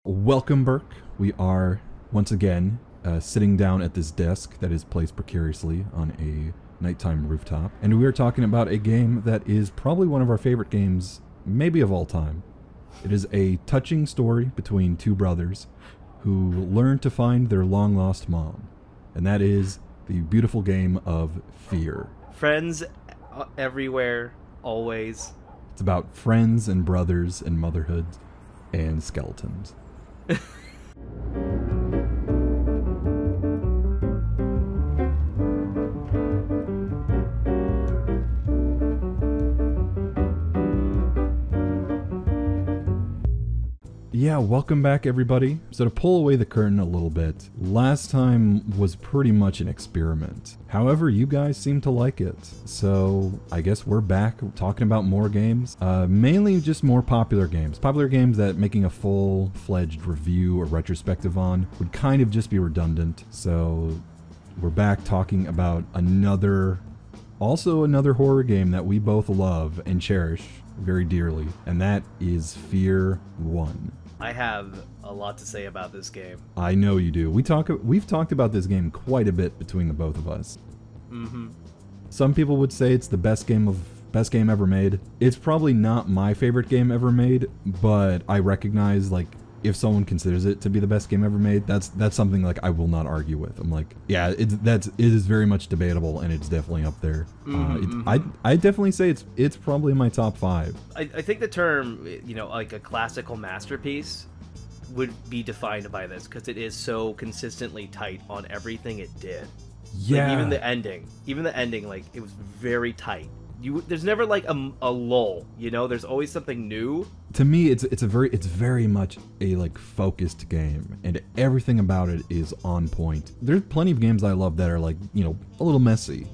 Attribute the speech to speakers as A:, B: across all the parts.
A: Welcome, Berk. We are once again sitting down at this desk that is placed precariously on a nighttime rooftop, and we are talking about a game that is probably one of our favorite games, maybe of all time. It is a touching story between two brothers who learn to find their long-lost mom, and that is the beautiful game of F.E.A.R.
B: Friends everywhere, always.
A: It's about friends and brothers and motherhood and skeletons. Yeah, welcome back everybody. So to pull away the curtain a little bit, last time was pretty much an experiment. However, you guys seem to like it. So I guess we're back talking about more games. Mainly just more popular games. Popular games that making a full-fledged review or retrospective on would kind of just be redundant. So we're back talking about another horror game that we both love and cherish very dearly, and that is F.E.A.R. 1.
B: I have a lot to say about this game.
A: I know you do. We've talked about this game quite a bit between the both of us.
B: Mm-hmm.
A: Some people would say it's the best game ever made. It's probably not my favorite game ever made, but I recognize, like, if someone considers it to be the best game ever made, that's something like I will not argue with. I'm like, yeah, it is very much debatable, and it's definitely up there. I definitely say it's probably in my top 5.
B: I think the term, like a classical masterpiece would be defined by this, because it is so consistently tight on everything it did.
A: Yeah.
B: Like, even the ending, like, it was very tight. There's never like a lull, there's always something new.
A: To me, it's very much a like focused game, and everything about it is on point. There's plenty of games I love that are like, a little messy,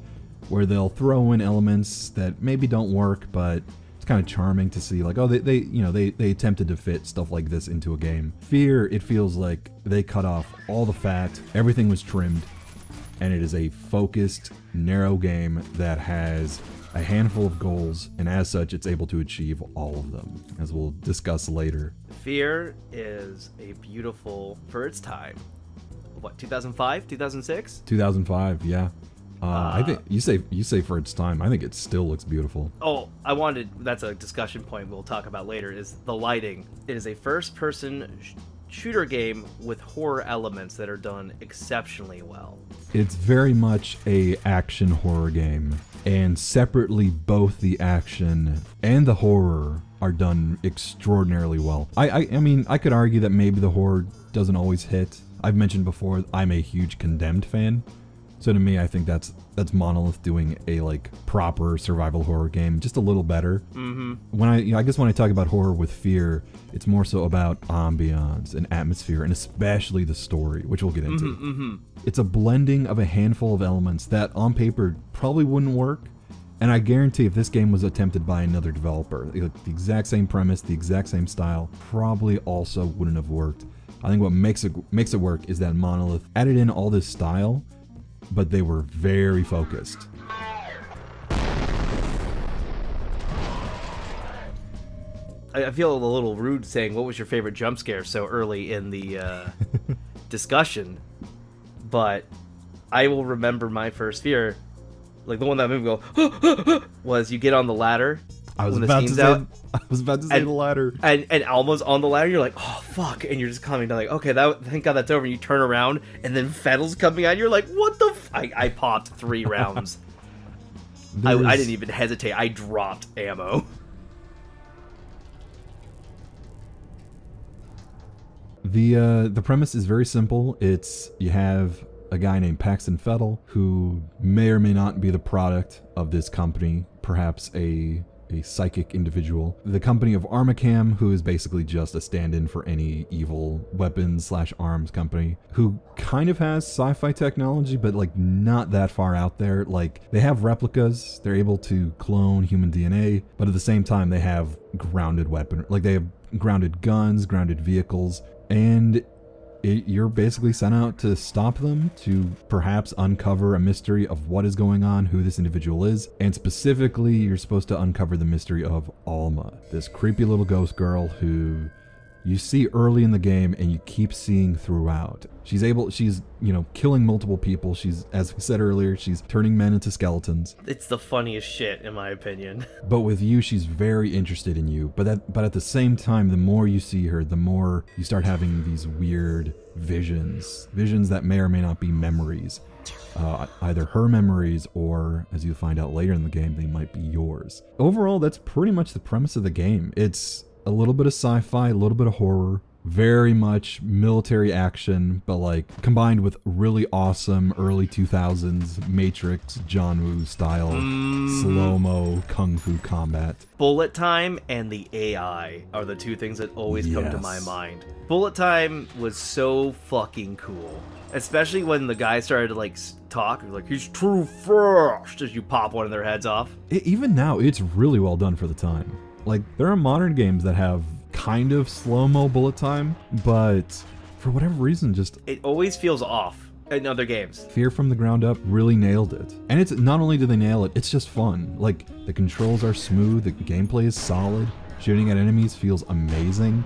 A: where they'll throw in elements that maybe don't work, but it's kind of charming to see, like, oh, they attempted to fit stuff like this into a game. F.E.A.R., it feels like they cut off all the fat, everything was trimmed, and it is a focused, narrow game that has a handful of goals, and as such, it's able to achieve all of them, as we'll discuss later.
B: F.E.A.R. is a beautiful, for its time, what, 2005, 2006?
A: 2005, yeah. I think you say for its time. I think it still looks beautiful.
B: Oh, that's a discussion point we'll talk about later, is the lighting. It is a first-person shooter game with horror elements that are done exceptionally well.
A: It's very much a action horror game, and separately both the action and the horror are done extraordinarily well. I mean, I could argue that maybe the horror doesn't always hit. I've mentioned before, I'm a huge Condemned fan. So to me, I think that's Monolith doing a like proper survival horror game just a little better.
B: Mm-hmm.
A: When I guess when I talk about horror with F.E.A.R., it's more so about ambiance and atmosphere, and especially the story, which we'll get into.
B: Mm-hmm, mm-hmm.
A: It's a blending of a handful of elements that on paper probably wouldn't work, and I guarantee if this game was attempted by another developer, like the exact same premise, the exact same style, probably also wouldn't have worked. I think what makes it work is that Monolith added in all this style, but they were very focused.
B: I feel a little rude saying what was your favorite jump scare so early in the discussion, but I will remember my first F.E.A.R., like the one that made me go was you get on the ladder.
A: I was about to say the ladder.
B: And almost on the ladder, you're like, oh, fuck. And you're just coming down like, okay, thank God that's over. And you turn around, and then Fettel's coming out. You're like, what the I popped 3 rounds. I didn't even hesitate. I dropped ammo.
A: The premise is very simple. You have a guy named Paxton Fettel, who may or may not be the product of this company, perhaps a psychic individual. The company of Armacam, who is basically just a stand-in for any evil weapons/arms company, who kind of has sci-fi technology, but like not that far out there. Like, they have replicas, they're able to clone human DNA, but at the same time they have grounded weapon, like they have grounded guns, grounded vehicles, and you're basically sent out to stop them, to perhaps uncover a mystery of what is going on, who this individual is, and specifically you're supposed to uncover the mystery of Alma, this creepy little ghost girl who you see early in the game and you keep seeing throughout. She's, you know, killing multiple people. She's, as we said earlier, she's turning men into skeletons.
B: It's the funniest shit, in my opinion.
A: But with you, she's very interested in you. But at the same time, the more you see her, the more you start having these weird visions that may or may not be memories. Either her memories or, as you find out later in the game, they might be yours. Overall, that's pretty much the premise of the game. It's a little bit of sci-fi, a little bit of horror, very much military action, but like combined with really awesome early 2000s Matrix, John Woo style slow-mo kung fu combat.
B: Bullet time and the AI are the two things that always come to my mind. Bullet time was so fucking cool. Especially when the guy started to like talk, like he's too fast as you pop one of their heads off.
A: Even now, it's really well done for the time. Like, there are modern games that have kind of slow-mo bullet time, but for whatever reason, just...
B: It always feels off in other games.
A: F.E.A.R from the ground up really nailed it. And it's not only do they nail it, it's just fun. Like, the controls are smooth, the gameplay is solid, shooting at enemies feels amazing.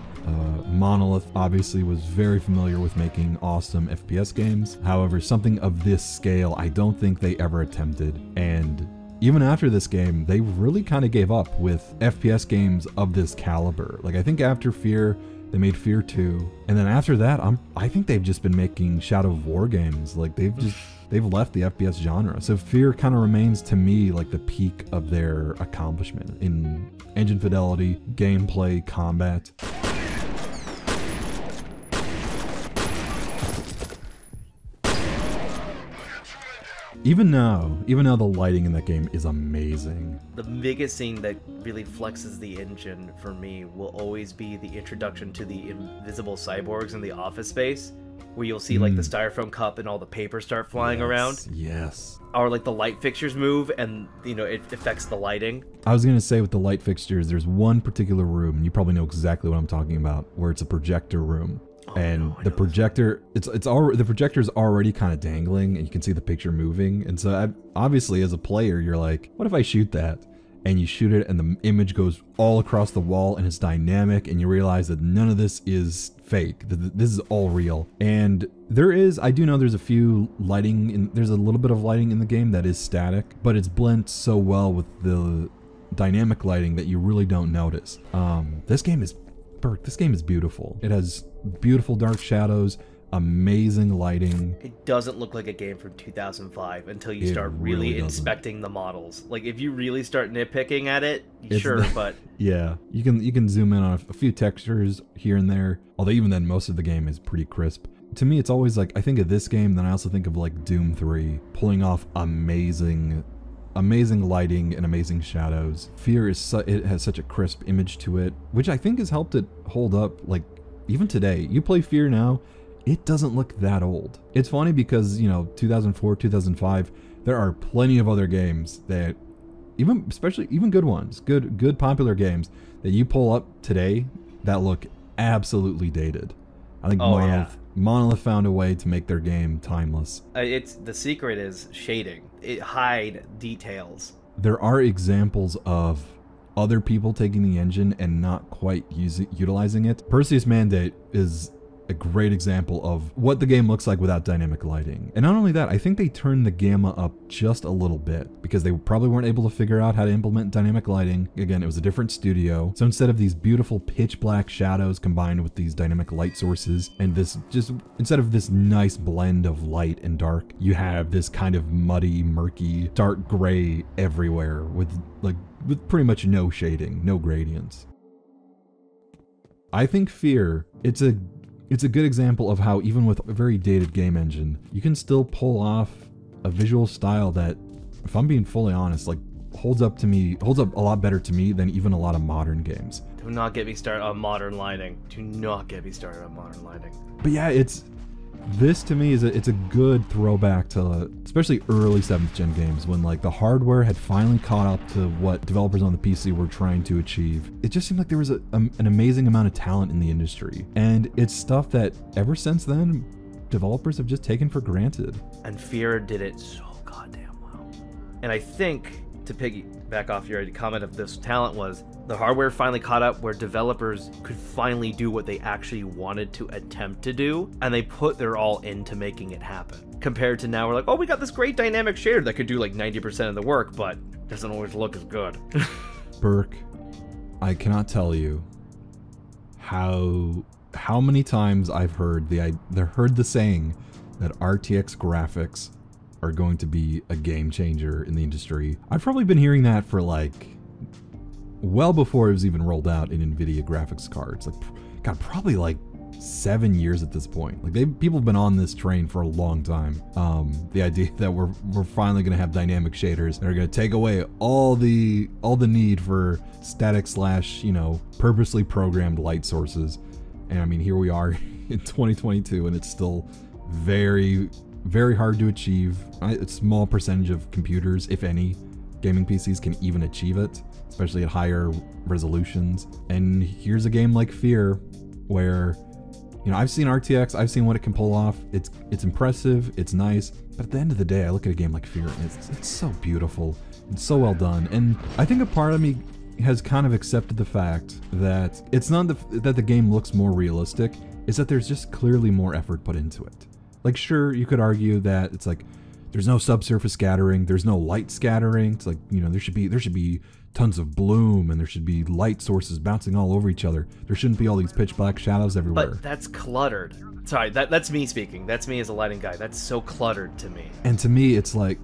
A: Monolith obviously was very familiar with making awesome FPS games. However, something of this scale, I don't think they ever attempted. And even after this game, they really kind of gave up with FPS games of this caliber. Like, I think after F.E.A.R, they made F.E.A.R 2, and then after that, I think they've just been making Shadow of War games. Like, they've left the FPS genre. So F.E.A.R kind of remains to me like the peak of their accomplishment in engine fidelity, gameplay, combat. Even now, the lighting in that game is amazing.
B: The biggest thing that really flexes the engine for me will always be the introduction to the invisible cyborgs in the office space, where you'll see like the styrofoam cup and all the paper start flying around.
A: Yes.
B: Or like the light fixtures move and, you know, it affects the lighting.
A: I was gonna say with the light fixtures, there's one particular room, and you probably know exactly what I'm talking about, where it's a projector room. And the projector, the projector's already kind of dangling, and you can see the picture moving. And so obviously, as a player, you're like, what if I shoot that? And you shoot it, and the image goes all across the wall, and it's dynamic, and you realize that none of this is fake. This is all real. And I do know there's a few lighting, there's a little bit of lighting in the game that is static, but it's blent so well with the dynamic lighting that you really don't notice. This game is beautiful. It has beautiful dark shadows, amazing lighting.
B: It doesn't look like a game from 2005 until you start really inspecting the models. Like, if you really start nitpicking at it, sure, but...
A: Yeah, you can zoom in on a few textures here and there, although even then, most of the game is pretty crisp. To me, it's always like, I think of this game, then I also think of like Doom 3, pulling off amazing lighting and amazing shadows. F.E.A.R it has such a crisp image to it, which I think has helped it hold up. Like, even today, you play F.E.A.R now, it doesn't look that old. It's funny because, you know, 2004, 2005, there are plenty of other games that, even good ones, good popular games that you pull up today that look absolutely dated. I think Monolith found a way to make their game timeless.
B: The secret is shading. It hide details.
A: There are examples of other people taking the engine and not quite utilizing it. Perseus Mandate is a great example of what the game looks like without dynamic lighting. And not only that, I think they turned the gamma up just a little bit because they probably weren't able to figure out how to implement dynamic lighting. Again, it was a different studio. So instead of these beautiful pitch black shadows combined with these dynamic light sources and instead of this nice blend of light and dark, you have this kind of muddy, murky, dark gray everywhere with pretty much no shading, no gradients. I think F.E.A.R, it's a good example of how even with a very dated game engine, you can still pull off a visual style that, if I'm being fully honest, like holds up a lot better to me than even a lot of modern games.
B: Do not get me started on modern lighting.
A: But yeah, this to me it's a good throwback to especially early 7th gen games when like the hardware had finally caught up to what developers on the PC were trying to achieve. It just seemed like there was an amazing amount of talent in the industry, and it's stuff that ever since then developers have just taken for granted.
B: And F.E.A.R did it so goddamn well. And I think to piggyback off your comment of this talent was the hardware finally caught up where developers could finally do what they actually wanted to attempt to do, and they put their all into making it happen. Compared to now, we're like, oh, we got this great dynamic shader that could do like 90% of the work, but doesn't always look as good.
A: Berk, I cannot tell you how many times I've heard the saying that RTX graphics are going to be a game changer in the industry. I've probably been hearing that for like well before it was even rolled out in NVIDIA graphics cards. Like, God, probably like 7 years at this point. Like people have been on this train for a long time. The idea that we're finally gonna have dynamic shaders that are gonna take away all the need for static / purposely programmed light sources. And I mean, here we are in 2022, and it's still very, very hard to achieve. A small percentage of computers, if any, gaming PCs can even achieve it, especially at higher resolutions. And here's a game like F.E.A.R, where, I've seen RTX, I've seen what it can pull off. It's impressive, it's nice, but at the end of the day, I look at a game like F.E.A.R and it's so beautiful, it's so well done. And I think a part of me has kind of accepted the fact that it's not that the game looks more realistic, it's that there's just clearly more effort put into it. Like, sure, you could argue that it's like there's no subsurface scattering, there's no light scattering. It's like, there should be tons of bloom, and there should be light sources bouncing all over each other. There shouldn't be all these pitch black shadows everywhere.
B: But that's cluttered. Sorry, that's me speaking. That's me as a lighting guy. That's so cluttered to me.
A: And to me, it's like,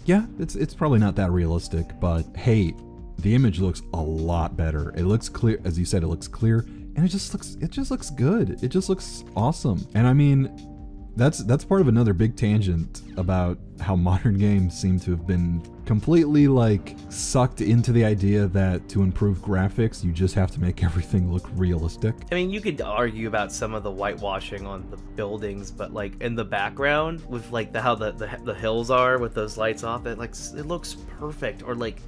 A: yeah, it's probably not that realistic, but hey, the image looks a lot better. It looks clear, as you said, it looks clear, and it just looks good. It just looks awesome. And I mean, that's part of another big tangent about how modern games seem to have been completely like sucked into the idea that to improve graphics, you just have to make everything look realistic.
B: I mean, you could argue about some of the whitewashing on the buildings, but like in the background with like how the hills are with those lights off, it looks perfect. Or like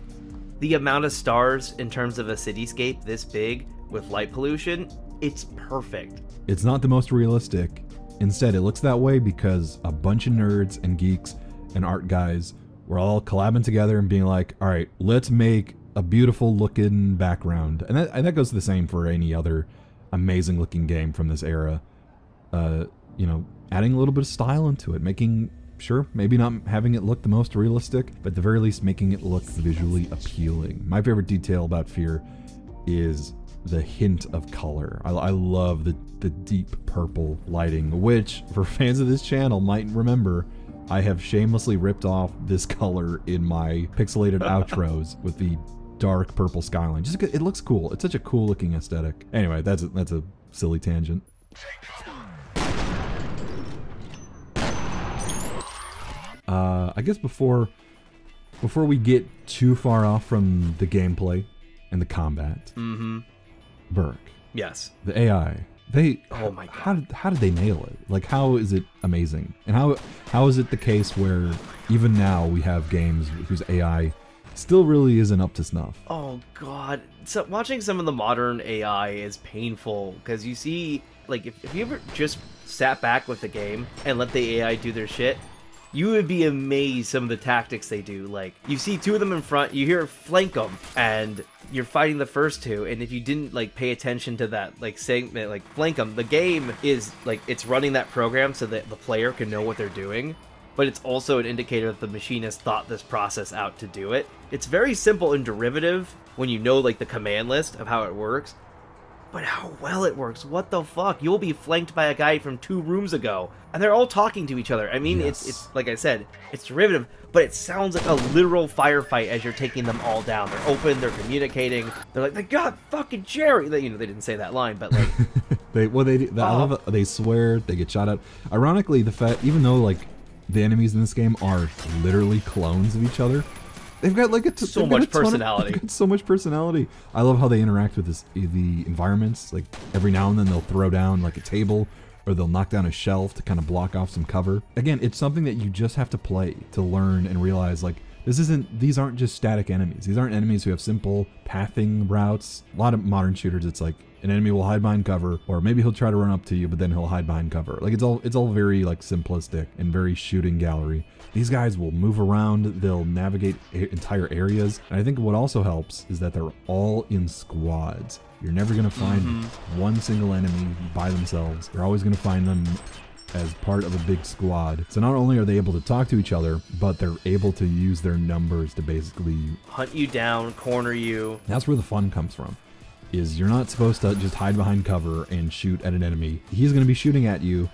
B: the amount of stars in terms of a cityscape this big with light pollution, it's perfect.
A: It's not the most realistic. Instead, it looks that way because a bunch of nerds and geeks and art guys were all collabing together and being like, all right, let's make a beautiful looking background. And that goes the same for any other amazing looking game from this era. Adding a little bit of style into it, making sure, maybe not having it look the most realistic, but at the very least making it look visually appealing. My favorite detail about F.E.A.R is the hint of color. I love the deep purple lighting, which for fans of this channel might remember, I have shamelessly ripped off this color in my pixelated outros with the dark purple skyline. Just it looks cool. It's such a cool looking aesthetic. Anyway, that's a silly tangent. I guess before we get too far off from the gameplay and the combat, Berk.
B: Yes.
A: The AI.
B: Oh my God.
A: How did they nail it? Like, how is it amazing? And how is it the case where even now we have games whose AI still really isn't up to snuff?
B: Oh God. So watching some of the modern AI is painful because you see, like, if you ever just sat back with the game and let the AI do their shit, you would be amazed some of the tactics they do. Like, you see two of them in front, you hear flank them, and you're fighting the first two, and if you didn't, like, pay attention to that, like, saying, like, flank them, the game is, like, it's running that program so that the player can know what they're doing, but it's also an indicator that the machinist thought this process out to do it. It's very simple and derivative when you know, like, the command list of how it works, but how well it works. What the fuck? You'll be flanked by a guy from 2 rooms ago, and they're all talking to each other. I mean,
A: yes.
B: it's like I said, it's derivative, but it sounds like a literal firefight as you're taking them all down. They're open, they're communicating. They're like, they got fucking Jerry. They didn't say that line, but like,
A: I love it. They swear, they get shot at. Ironically, the fact, even though like the enemies in this game are literally clones of each other, they've got like
B: so much personality.
A: They've got so much personality. I love how they interact with the environments. Like every now and then they'll throw down like a table, or they'll knock down a shelf to kind of block off some cover. Again, it's something that you just have to play to learn and realize, like, these aren't just static enemies. These aren't enemies who have simple pathing routes. A lot of modern shooters, it's like an enemy will hide behind cover, or maybe he'll try to run up to you, but then he'll hide behind cover. Like it's all very like simplistic and very shooting gallery. These guys will move around, they'll navigate entire areas. And I think what also helps is that they're all in squads. You're never gonna find one single enemy by themselves. You're always gonna find them as part of a big squad. So not only are they able to talk to each other, but they're able to use their numbers to basically
B: hunt you down, corner you.
A: That's where the fun comes from. Is you're not supposed to just hide behind cover and shoot at an enemy. He's going to be shooting at you,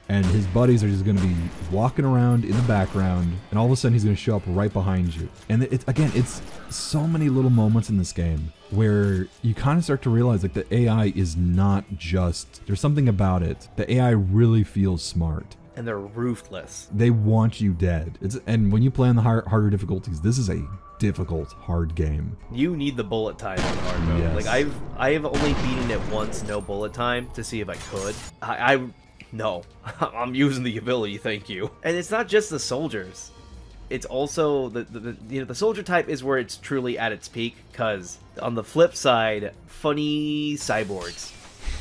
A: and his buddies are just going to be walking around in the background, and all of a sudden he's going to show up right behind you. And it's so many little moments in this game where you kind of start to realize like the AI is not just, there's something about it. The AI really feels smart.
B: And they're ruthless.
A: They want you dead. And when you play on the harder difficulties, this is a difficult, hard game.
B: You need the bullet time on hard mode.
A: Yes.
B: Like I have only beaten it once, no bullet time, to see if I could. No, I'm using the ability, thank you. And it's not just the soldiers. It's also the soldier type is where it's truly at its peak, because on the flip side, funny cyborgs.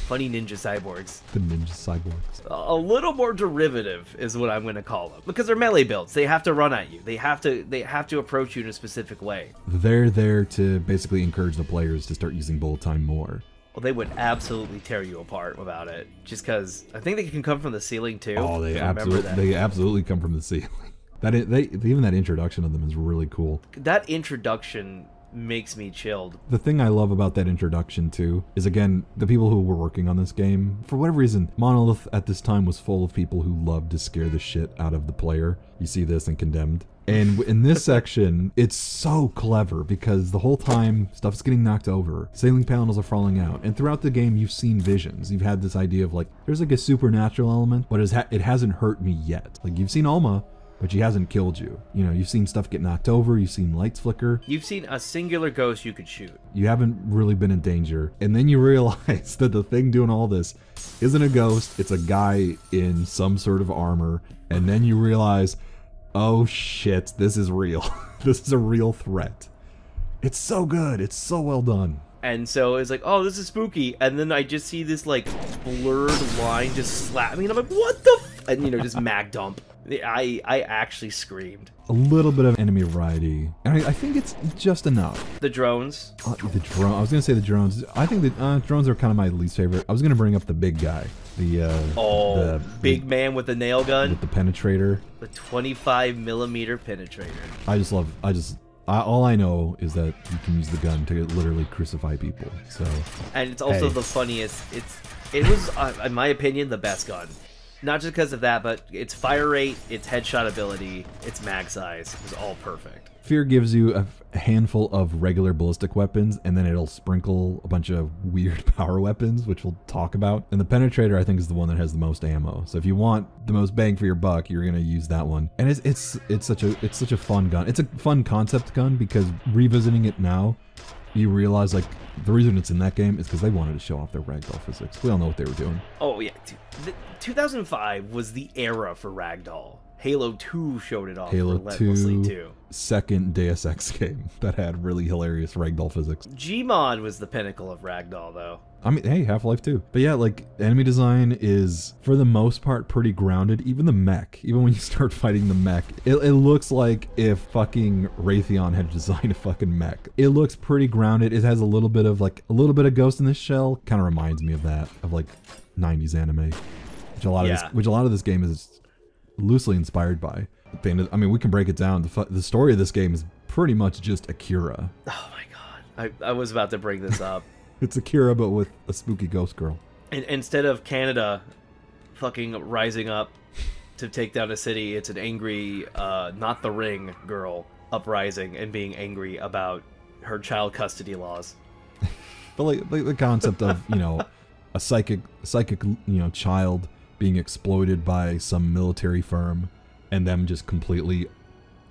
B: Funny ninja cyborgs.
A: The ninja cyborgs.
B: A little more derivative is what I'm going to call them, because they're melee builds. They have to run at you. They have to approach you in a specific way.
A: They're there to basically encourage the players to start using bullet time more.
B: Well, they would absolutely tear you apart without it, just because I think they can come from the ceiling too.
A: Oh, they absolutely come from the ceiling. Even that introduction of them is really cool.
B: That introduction makes me chilled.
A: The thing I love about that introduction too is, again, the people who were working on this game, for whatever reason, Monolith at this time was full of people who loved to scare the shit out of the player. You see this in Condemned. And in this section, it's so clever because the whole time stuff's getting knocked over, ceiling panels are falling out, and throughout the game you've seen visions. You've had this idea of like, there's like a supernatural element, but it hasn't hurt me yet. Like you've seen Alma, but she hasn't killed you. You know, you've seen stuff get knocked over, you've seen lights flicker.
B: You've seen a singular ghost you could shoot.
A: You haven't really been in danger. And then you realize that the thing doing all this isn't a ghost, it's a guy in some sort of armor. And then you realize, oh shit, this is real. This is a real threat. It's so good, it's so well done.
B: And so it's like, oh, this is spooky. And then I just see this like blurred line just slap me, and I'm like, what the f? And just mag dump. I actually screamed.
A: A little bit of enemy variety, and I think it's just enough.
B: The drones.
A: The drone. I was gonna say the drones. I think the drones are kind of my least favorite. I was gonna bring up the big guy, the
B: big man with the nail gun,
A: with the penetrator,
B: the 25mm penetrator.
A: All I know is that you can use the gun to literally crucify people. So. And
B: it's also the funniest. It was, in my opinion, the best gun. Not just because of that, but its fire rate, its headshot ability, its mag size was all perfect.
A: F.E.A.R gives you a handful of regular ballistic weapons, and then it'll sprinkle a bunch of weird power weapons, which we'll talk about. And the penetrator, I think, is the one that has the most ammo. So if you want the most bang for your buck, you're gonna use that one. And it's such a fun gun. It's a fun concept gun because revisiting it now, you realize like the reason it's in that game is because they wanted to show off their ragdoll physics. We all know what they were doing.
B: Oh yeah, 2005 was the era for ragdoll. Halo 2 showed it off relentlessly too.
A: Second Deus Ex game that had really hilarious ragdoll physics.
B: Gmod was the pinnacle of ragdoll though.
A: I mean, hey, Half-Life 2. But yeah, like, enemy design is, for the most part, pretty grounded. Even the mech, even when you start fighting the mech, it looks like if fucking Raytheon had designed a fucking mech. It looks pretty grounded. It has a little bit of Ghost in the Shell. Kind of reminds me of that, of like 90s anime. Which a lot of this game is loosely inspired by. I mean, we can break it down. The story of this game is pretty much just Akira.
B: Oh my god. I was about to bring this up.
A: It's Akira, but with a spooky ghost girl.
B: And instead of Canada fucking rising up to take down a city, it's an angry, not the Ring girl uprising and being angry about her child custody laws.
A: But like the concept of, a psychic, child being exploited by some military firm and them just completely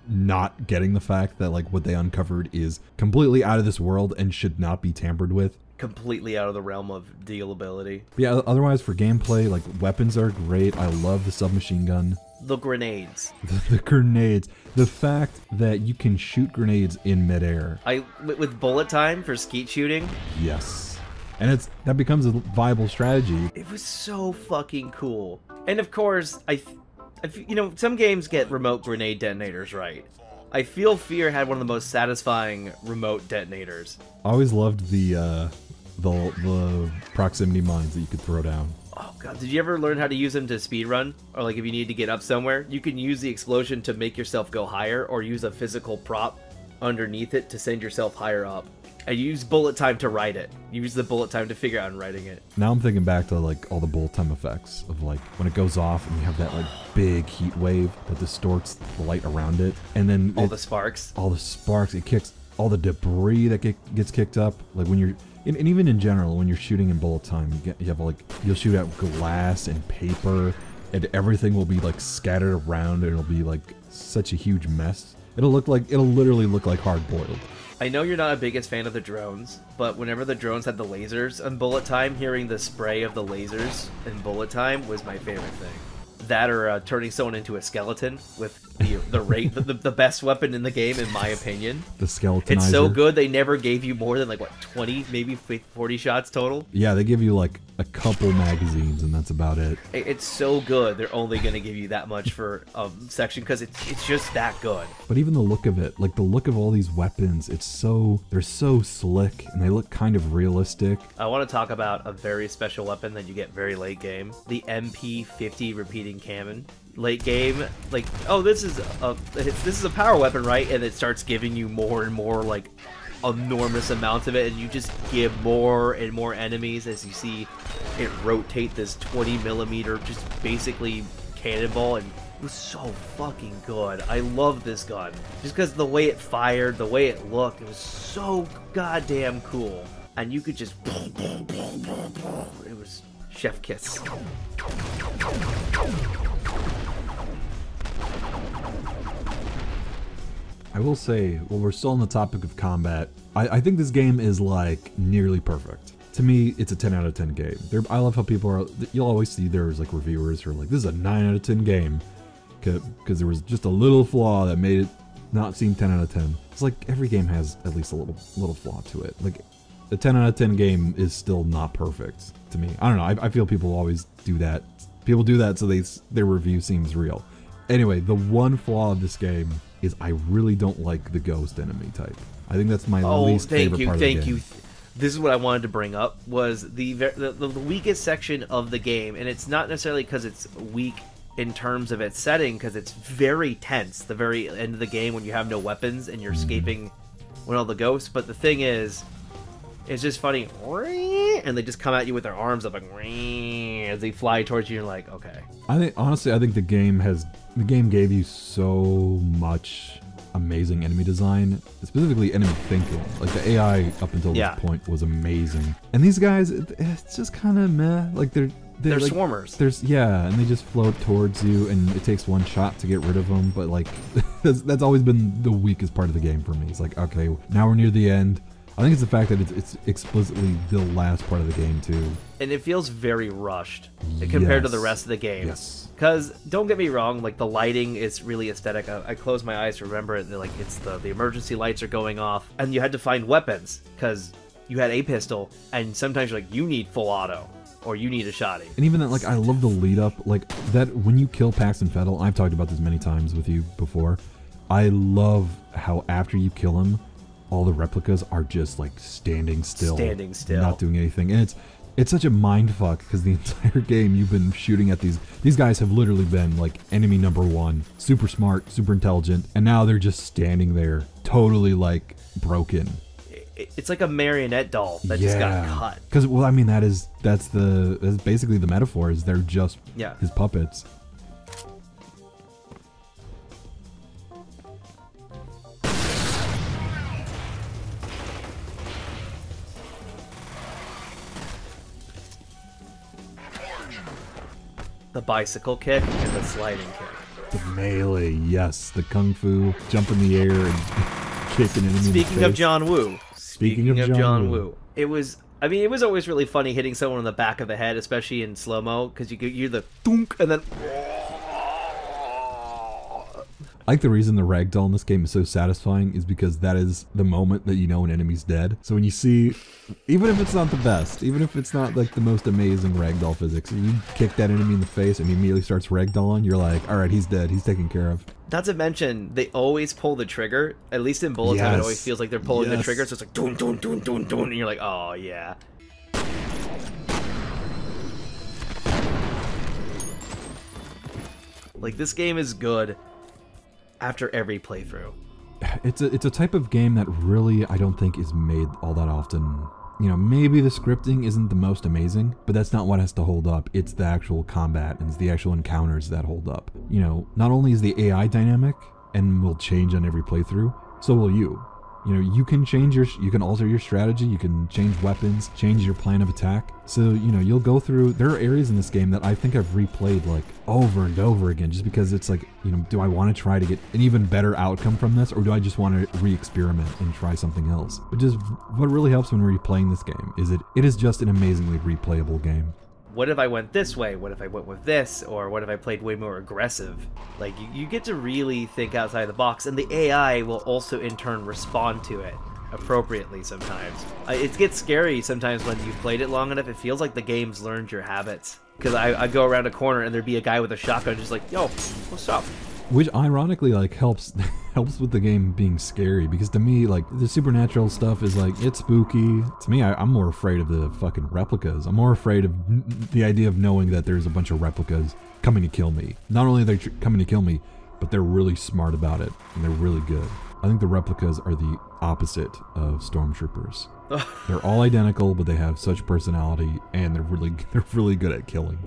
A: not getting the fact that like what they uncovered is completely out of this world and should not be tampered with.
B: Completely out of the realm of dealability.
A: But yeah, otherwise for gameplay, like weapons are great. I love the submachine gun.
B: The grenades.
A: The grenades. The fact that you can shoot grenades in midair.
B: With bullet time for skeet shooting.
A: Yes. And that becomes a viable strategy.
B: It was so fucking cool. And of course, you know, some games get remote grenade detonators right. I feel F.E.A.R had one of the most satisfying remote detonators.
A: I always loved the proximity mines that you could throw down.
B: Oh god, did you ever learn how to use them to speedrun? Or like if you need to get up somewhere, you can use the explosion to make yourself go higher, or use a physical prop underneath it to send yourself higher up. And you use bullet time to write it. You use the bullet time to figure out writing it.
A: Now I'm thinking back to like all the bullet time effects of like when it goes off and you have that like big heat wave that distorts the light around it, and then
B: all the sparks.
A: It kicks all the debris that gets kicked up. Like when you're and even in general, when you're shooting in bullet time, you have like you'll shoot at glass and paper, and everything will be like scattered around, and it'll be like such a huge mess. It'll literally look like hard boiled.
B: I know you're not a biggest fan of the drones, but whenever the drones had the lasers in bullet time, hearing the spray of the lasers in bullet time was my favorite thing. That or turning someone into a skeleton with the best weapon in the game, in my opinion.
A: The skeletonizer.
B: It's so good they never gave you more than like what 20, maybe 40 shots total.
A: Yeah, they give you like a couple magazines and that's about it.
B: It's so good. They're only gonna give you that much for a section because it's just that good.
A: But even the look of it, like the look of all these weapons, they're so slick and they look kind of realistic.
B: I want to talk about a very special weapon that you get very late game: the MP50 repeating cannon. Late game, like, oh, this is a power weapon, right? And it starts giving you more and more like enormous amounts of it, and you just get more and more enemies as you see it rotate this 20mm just basically cannonball, and it was so fucking good. I love this gun just because the way it fired, the way it looked, it was so goddamn cool. And you could just it was chef kiss.
A: I will say, while we're still on the topic of combat, I think this game is like nearly perfect. To me, it's a 10 out of 10 game. I love how people are, you'll always see there's like reviewers who are like, this is a 9 out of 10 game. Because there was just a little flaw that made it not seem 10 out of 10. It's like every game has at least a little flaw to it. Like a 10 out of 10 game is still not perfect to me. I don't know, I feel people always do that. People do that so their review seems real. Anyway, the one flaw of this game is I really don't like the ghost enemy type. I think that's my least favorite part of the game. Thank you.
B: This is what I wanted to bring up, was the weakest section of the game, and it's not necessarily because it's weak in terms of its setting, because it's very tense, the very end of the game when you have no weapons and you're escaping with all the ghosts, but the thing is, it's just funny, and they just come at you with their arms up like as they fly towards you. You're like, okay.
A: Honestly, I think the game gave you so much amazing enemy design, specifically enemy thinking. Like the AI up until this point was amazing, and these guys, it's just kind of meh. Like they're
B: like,
A: swarmers. And they just float towards you, and it takes one shot to get rid of them. But like, that's always been the weakest part of the game for me. It's like, okay, now we're near the end. I think it's the fact that it's explicitly the last part of the game too. And
B: it feels very rushed compared to the rest of the game.
A: Yes.
B: Because, don't get me wrong, like the lighting is really aesthetic. I close my eyes to remember it, and like it's the emergency lights are going off, and you had to find weapons because you had a pistol, and sometimes you're like, you need full auto, or you need a shotty.
A: And even that, like, I love the lead up, like that when you kill Paxton Fettel. I've talked about this many times with you before. I love how after you kill him, all the replicas are just like standing still, not doing anything, and it's such a mind fuck because the entire game you've been shooting at these guys have literally been like enemy number one, super smart, super intelligent, and now they're just standing there, totally like broken.
B: It's like a marionette doll that just got cut.
A: Because well, I mean that's basically the metaphor, is they're just his puppets.
B: The bicycle kick and the sliding kick.
A: The melee, yes. The kung fu, jump in the air and kick an enemy in the face.
B: Speaking of John Woo. It was always really funny hitting someone in the back of the head, especially in slow-mo, because you hear the thunk and then
A: I think the reason the ragdoll in this game is so satisfying is because that is the moment that you know an enemy's dead. So when you see, even if it's not the best, even if it's not like the most amazing ragdoll physics, and you kick that enemy in the face and he immediately starts ragdolling, you're like, all right, he's dead, he's taken care of.
B: Not to mention, they always pull the trigger. At least in bullet time, it always feels like they're pulling the trigger. So it's like, dun, dun, dun, dun, dun, and you're like, oh, yeah. Like, this game is good after every playthrough.
A: It's a type of game that really, I don't think, is made all that often. You know, maybe the scripting isn't the most amazing, but that's not what has to hold up. It's the actual combat and it's the actual encounters that hold up. You know, not only is the AI dynamic and will change on every playthrough, so will you. You know, you can alter your strategy, you can change weapons, change your plan of attack. So, you know, you'll go through, there are areas in this game that I think I've replayed like over and over again, just because it's like, you know, do I want to try to get an even better outcome from this, or do I just want to re-experiment and try something else? Which is what really helps when replaying this game, is it is just an amazingly replayable game.
B: What if I went this way? What if I went with this? Or what if I played way more aggressive? Like, you get to really think outside the box, and the AI will also in turn respond to it appropriately sometimes. It gets scary sometimes when you've played it long enough. It feels like the game's learned your habits. Because I go around a corner and there'd be a guy with a shotgun just like, yo, what's up?
A: Which ironically like helps with the game being scary, because to me, like, the supernatural stuff is like, it's spooky. To me, I'm more afraid of the fucking replicas. I'm more afraid of the idea of knowing that there's a bunch of replicas coming to kill me. Not only are they coming to kill me, but they're really smart about it and they're really good. I think the replicas are the opposite of stormtroopers. They're all identical, but they have such personality and they're really good at killing.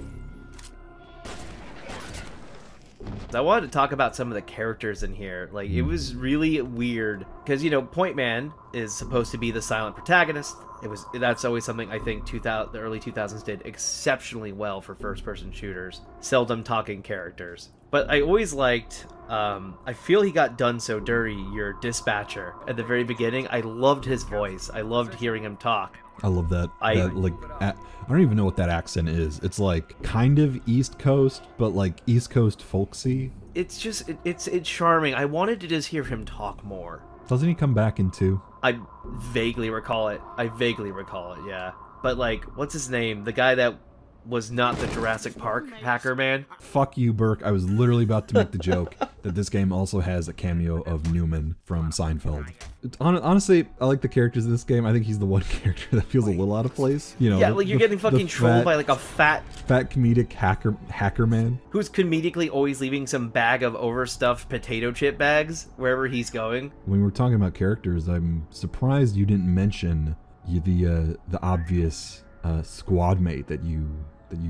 B: I wanted to talk about some of the characters in here. Like, it was really weird because, you know, Point Man is supposed to be the silent protagonist. That's always something I think the early 2000s did exceptionally well for first-person shooters. Seldom talking characters. But I always liked, I feel he got done so dirty, your dispatcher at the very beginning. I loved his voice. I loved hearing him talk.
A: I love that. I don't even know what that accent is. It's like kind of East Coast, but like East Coast folksy.
B: It's just, it's charming. I wanted to just hear him talk more.
A: Doesn't he come back in 2?
B: I vaguely recall it, yeah. But like, what's his name? The guy that was not the Jurassic Park hacker man?
A: Fuck you, Berk. I was literally about to make the joke that this game also has a cameo of Newman from Seinfeld. Honestly, I like the characters in this game. I think he's the one character that feels a little out of place. You know,
B: yeah, like you're getting fucking trolled by like a fat
A: comedic hacker man
B: who's comedically always leaving some bag of overstuffed potato chip bags wherever he's going.
A: When we're talking about characters, I'm surprised you didn't mention the obvious squad mate that you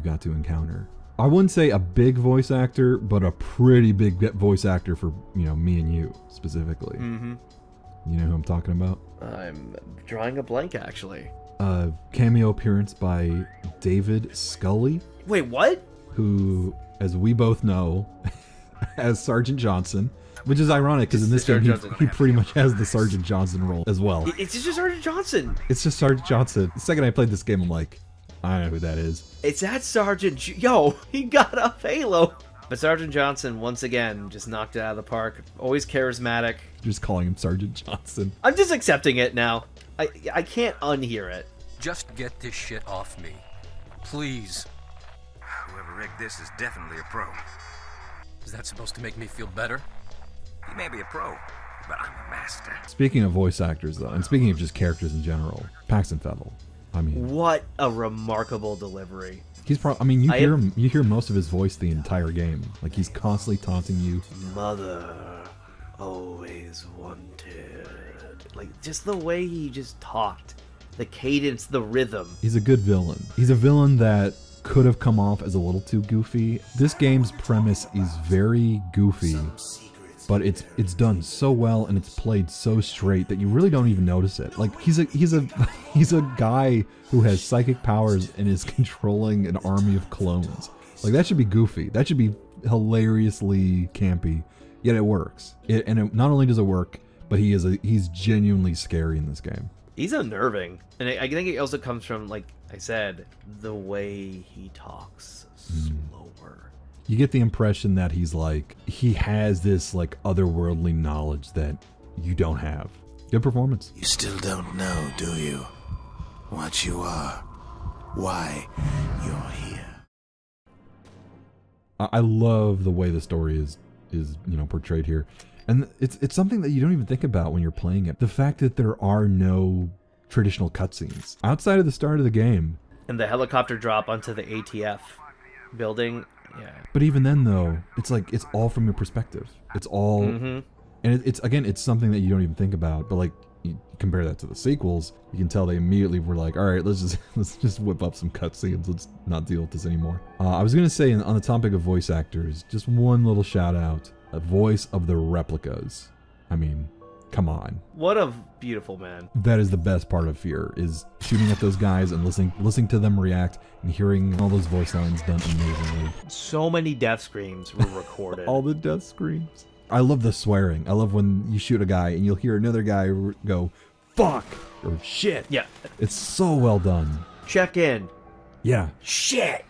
A: got to encounter. I wouldn't say a big voice actor, but a pretty big voice actor for, you know, me and you specifically. Mm-hmm. You know who I'm talking about?
B: I'm drawing a blank, actually.
A: Cameo appearance by David Scully.
B: Wait, what?
A: Who, as we both know, as Sergeant Johnson. Which is ironic, because in this game, he pretty much has the Sergeant Johnson role as well.
B: It's just Sergeant Johnson.
A: It's just Sergeant Johnson. The second I played this game, I'm like, I know who that is.
B: It's that Sergeant... Yo, he got a halo. But Sergeant Johnson, once again, just knocked it out of the park. Always charismatic.
A: Just calling him Sergeant Johnson.
B: I'm just accepting it now. I can't unhear it.
C: Just get this shit off me. Please.
D: Whoever rigged this is definitely a pro.
C: Is that supposed to make me feel better?
D: He may be a pro, but I'm a master.
A: Speaking of voice actors, though, and speaking of just characters in general, Paxton Fettel. I mean,
B: what a remarkable delivery.
A: He's probably, I mean, you hear most of his voice the entire game. Like, he's constantly taunting you.
B: Mother, always wanted. Like, just the way he just talked. The cadence, the rhythm.
A: He's a good villain. He's a villain that could have come off as a little too goofy. This game's premise is very goofy, but it's done so well and it's played so straight that you really don't even notice it. Like, he's a guy who has psychic powers and is controlling an army of clones. Like, that should be goofy. That should be hilariously campy. Yet it works. Not only does it work, but he's genuinely scary in this game.
B: He's unnerving, and I think it also comes from, like I said, the way he talks slower.
A: You get the impression that he has this like otherworldly knowledge that you don't have. Good performance.
E: You still don't know, do you? What you are. Why you're here.
A: I love the way the story is portrayed here. And it's something that you don't even think about when you're playing it. The fact that there are no traditional cutscenes outside of the start of the game.
B: And the helicopter drop onto the ATF building. Yeah.
A: But even then, though, it's like it's all from your perspective. It's all, and it's something that you don't even think about. But like you compare that to the sequels, you can tell they immediately were like, all right, let's just whip up some cutscenes. Let's not deal with this anymore. I was gonna say on the topic of voice actors, just one little shout out: a voice of the replicas. I mean, come on.
B: What a beautiful man.
A: That is the best part of F.E.A.R. is shooting at those guys and listening to them react and hearing all those voice lines done amazingly.
B: So many death screams were recorded.
A: All the death screams. I love the swearing. I love when you shoot a guy and you'll hear another guy go, fuck, or shit.
B: Yeah.
A: It's so well done.
B: Check in.
A: Yeah.
B: Shit.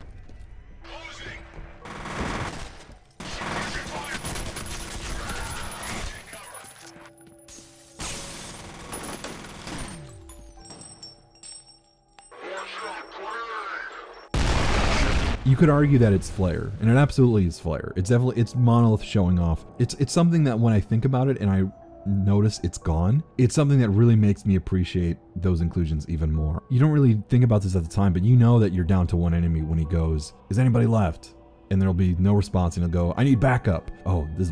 A: You could argue that it's F.E.A.R, and it absolutely is F.E.A.R. It's Monolith showing off. It's something that when I think about it and I notice it's gone, it's something that really makes me appreciate those inclusions even more. You don't really think about this at the time, but you know that you're down to one enemy when he goes, is anybody left? And there'll be no response, and he'll go, I need backup. Oh, this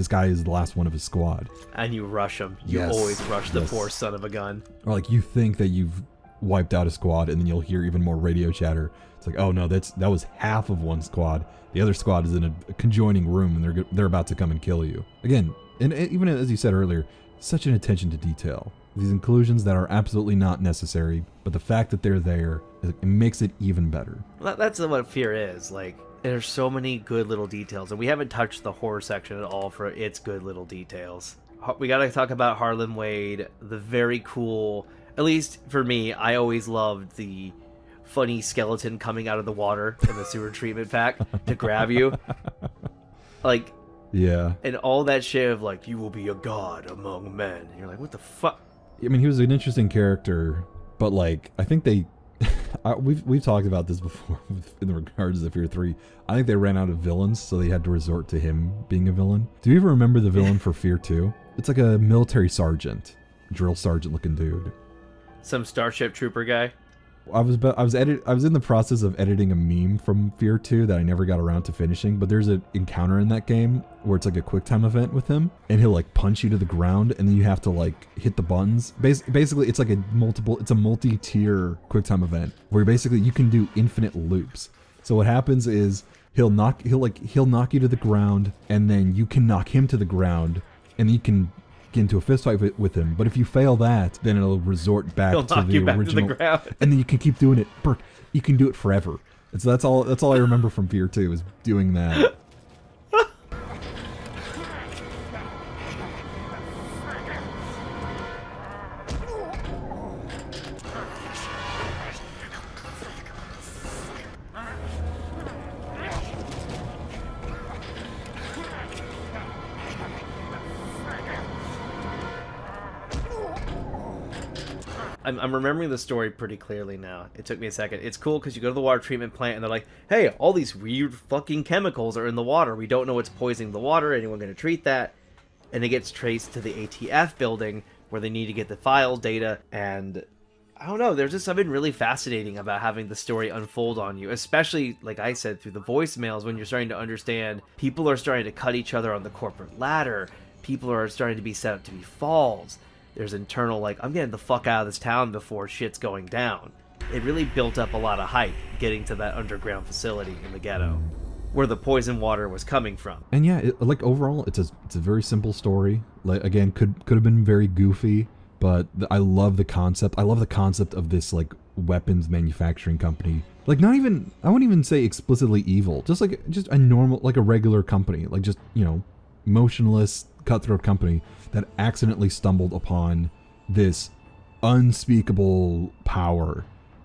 A: guy is the last one of his squad.
B: And you rush him. You always rush the poor son of a gun.
A: Or like you think that you've wiped out a squad, and then you'll hear even more radio chatter. It's like, oh no, that was half of one squad. The other squad is in a conjoining room, and they're about to come and kill you. Again, and even as you said earlier, such an attention to detail. These inclusions that are absolutely not necessary, but the fact that they're there, it makes it even better.
B: That's what F.E.A.R is. Like, there's so many good little details, and we haven't touched the horror section at all for its good little details. We gotta talk about Harlan Wade, the very cool, at least for me, I always loved the funny skeleton coming out of the water in the sewer treatment pack to grab you. Like,
A: yeah.
B: And all that shit of like, you will be a god among men. And you're like, what the fuck?
A: I mean, he was an interesting character, but like, I think they, we've talked about this before in regards to F.E.A.R 3. I think they ran out of villains, so they had to resort to him being a villain. Do you ever remember the villain for F.E.A.R 2? It's like a military sergeant, drill sergeant looking dude.
B: Some Starship Trooper guy.
A: I was in the process of editing a meme from F.E.A.R 2 that I never got around to finishing, but there's an encounter in that game where it's like a quick time event with him, and he'll like punch you to the ground, and then you have to like hit the buttons. Basically, it's like it's a multi-tier quick time event where basically you can do infinite loops. So what happens is he'll knock you to the ground, and then you can knock him to the ground, and you can get into a fist fight with him. But if you fail that, then it'll resort back to the original,
B: to the ground.
A: And then you can keep doing it. Berk, you can do it forever. So that's all I remember from F.E.A.R 2 is doing that.
B: I'm remembering the story pretty clearly now. It took me a second. It's cool because you go to the water treatment plant and they're like, hey, all these weird fucking chemicals are in the water. We don't know what's poisoning the water. Anyone going to treat that? And it gets traced to the ATF building where they need to get the file data. And I don't know, there's just something really fascinating about having the story unfold on you, especially, like I said, through the voicemails when you're starting to understand people are starting to cut each other on the corporate ladder. People are starting to be set up to be falls. There's internal, like, I'm getting the fuck out of this town before shit's going down. It really built up a lot of hype getting to that underground facility in the ghetto where the poison water was coming from.
A: And yeah, like overall, it's a very simple story. Like, again, could have been very goofy, but I love the concept. I love the concept of this like weapons manufacturing company. Like, not even, I wouldn't even say explicitly evil. Just a normal, like a regular company. Like, just, you know, motionless, cutthroat company that accidentally stumbled upon this unspeakable power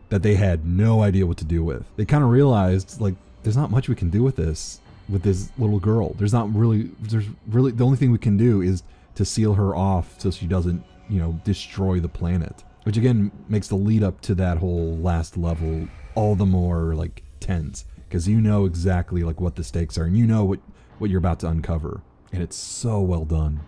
A: that they had no idea what to do with. They kind of realized, like, there's not much we can do with this. with this little girl. There's really the only thing we can do is to seal her off so she doesn't, you know, destroy the planet. Which again makes the lead up to that whole last level all the more like tense, because you know exactly like what the stakes are, and you know what you're about to uncover, and it's so well done.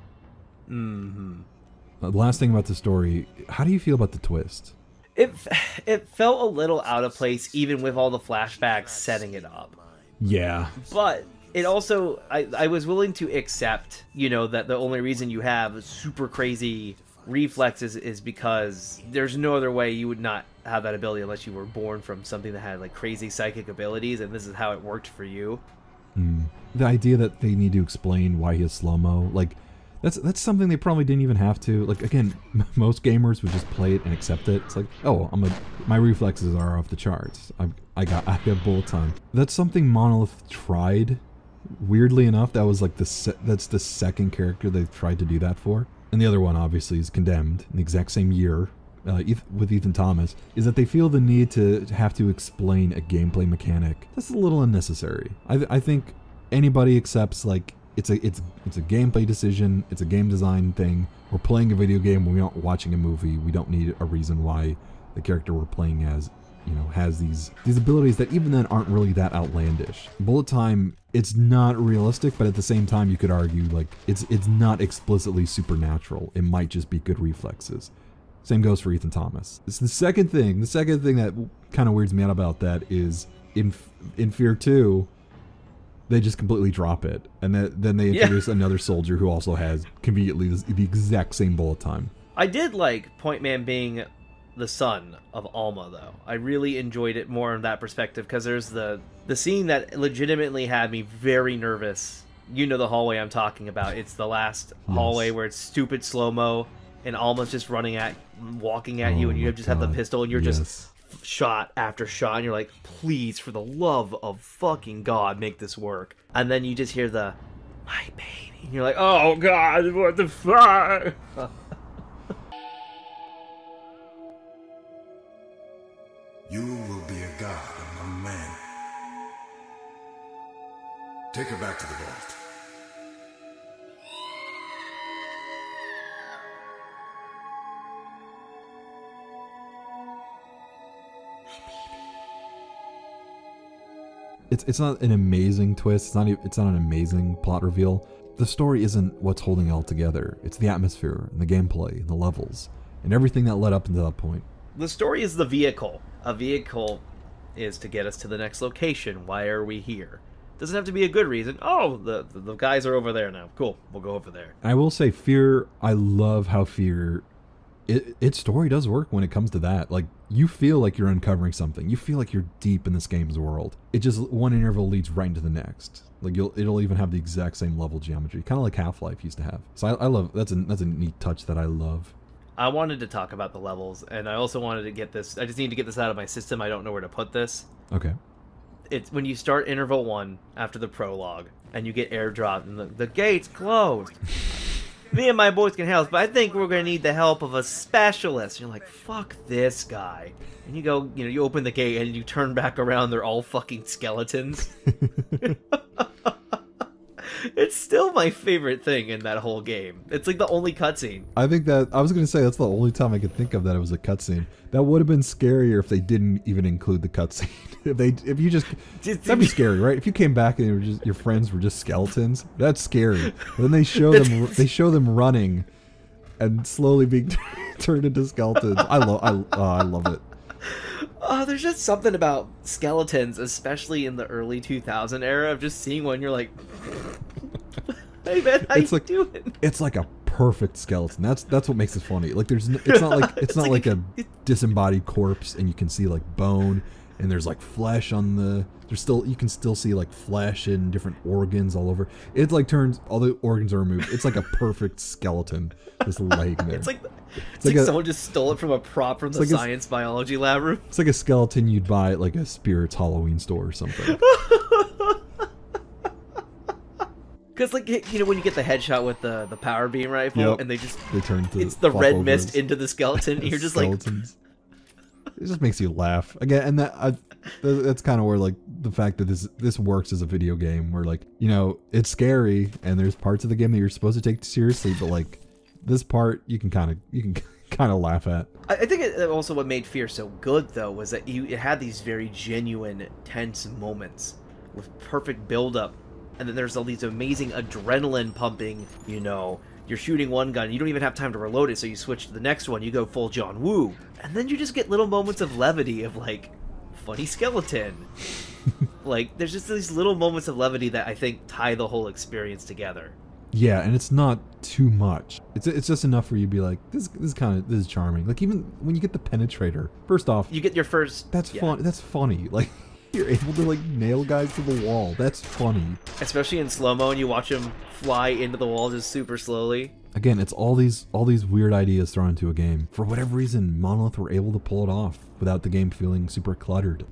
A: The last thing about the story, how do you feel about the twist?
B: It felt a little out of place, even with all the flashbacks setting it up.
A: Yeah.
B: But it also, I was willing to accept, you know, that the only reason you have super crazy reflexes is because there's no other way you would not have that ability unless you were born from something that had like crazy psychic abilities, and this is how it worked for you.
A: The idea that they need to explain why he has slow-mo, like, that's something they probably didn't even have to. Like, again, most gamers would just play it and accept it. It's like, oh, my reflexes are off the charts. I have bullet time. That's something Monolith tried. Weirdly enough, that was like that's the second character they've tried to do that for. And the other one, obviously, is Condemned in the exact same year with Ethan Thomas, is that they feel the need to have to explain a gameplay mechanic. That's a little unnecessary. I think anybody accepts, like, it's a gameplay decision, it's a game design thing. We're playing a video game, we're not watching a movie. We don't need a reason why the character we're playing as, you know, has these abilities that even then aren't really that outlandish. Bullet time, it's not realistic, but at the same time you could argue like it's not explicitly supernatural. It might just be good reflexes. Same goes for Ethan Thomas. It's the second thing that kind of weirds me out about that is in F.E.A.R 2, they just completely drop it, and then they introduce another soldier who also has conveniently the exact same bullet time.
B: I did like Point Man being the son of Alma, though. I really enjoyed it more in that perspective, because there's the scene that legitimately had me very nervous. You know the hallway I'm talking about. It's the last hallway where it's stupid slow-mo, and Alma's just walking at you, and you just have the pistol, and you're just shot after shot, and you're like, please, for the love of fucking God, make this work. And then you just hear the, my baby, and you're like, oh God, what the fuck?
E: You will be a god among men. Take her back to the vault.
A: It's not an amazing twist. It's not an amazing plot reveal. The story isn't what's holding it all together. It's the atmosphere and the gameplay and the levels and everything that led up until that point.
B: The story is the vehicle. A vehicle is to get us to the next location. Why are we here? Doesn't have to be a good reason. Oh, the guys are over there now. Cool, we'll go over there.
A: I will say F.E.A.R, I love how F.E.A.R, its story does work when it comes to that. Like, you feel like you're uncovering something. You feel like you're deep in this game's world. It just, one interval leads right into the next. Like, it'll even have the exact same level geometry, kind of like Half-Life used to have. So I love, that's a neat touch that I love.
B: I wanted to talk about the levels, and I also wanted to get this, I just need to get this out of my system. I don't know where to put this.
A: Okay.
B: It's when you start interval 1 after the prologue, and you get airdropped, and the gate's closed. Me and my boys can help, but I think we're going to need the help of a specialist. And you're like, fuck this guy. And you go, you open the gate, and you turn back around, they're all fucking skeletons. It's still my favorite thing in that whole game. It's like the only cutscene.
A: I think that, I was going to say, that's the only time I could think of that it was a cutscene. That would have been scarier if they didn't even include the cutscene. If you just, that'd be scary, right? If you came back and your friends were just skeletons, that's scary. But then they show them running and slowly being turned into skeletons. I love it.
B: There's just something about skeletons, especially in the early 2000 era, of just seeing one, you're like, hey man, how you doing?
A: It's like a perfect skeleton. That's what makes it funny. Like it's not like a disembodied corpse, and you can see like bone, and there's like flesh on the. You can still see like flesh and different organs all over. It like turns, all the organs are removed. It's like a perfect skeleton just laying there.
B: It's like someone just stole it from a prop from the science biology lab room.
A: It's like a skeleton you'd buy at like a Spirit's Halloween store or something.
B: Because, like, when you get the headshot with the power beam rifle, and they turn to, it's the red mist into the skeleton, you're just skeletons.
A: It just makes you laugh again, and that's kind of where like the fact that this works as a video game where, like, you know, it's scary and there's parts of the game that you're supposed to take seriously, but like this part you can kind of laugh at.
B: I think also what made F.E.A.R so good though was that it had these very genuine tense moments with perfect build-up, and then there's all these amazing adrenaline pumping, you know, you're shooting one gun, you don't even have time to reload it, so you switch to the next one, you go full John Woo, and then you just get little moments of levity of like funny skeleton. Like there's just these little moments of levity that I think tie the whole experience together.
A: Yeah, and it's not too much. It's just enough for you to be like, this is charming. Like even when you get the penetrator, first off,
B: You get your first...
A: that's fun. That's funny. Like you're able to like nail guys to the wall. That's funny.
B: Especially in slow-mo and you watch them fly into the wall just super slowly.
A: Again, it's all these weird ideas thrown into a game. For whatever reason, Monolith were able to pull it off without the game feeling super cluttered.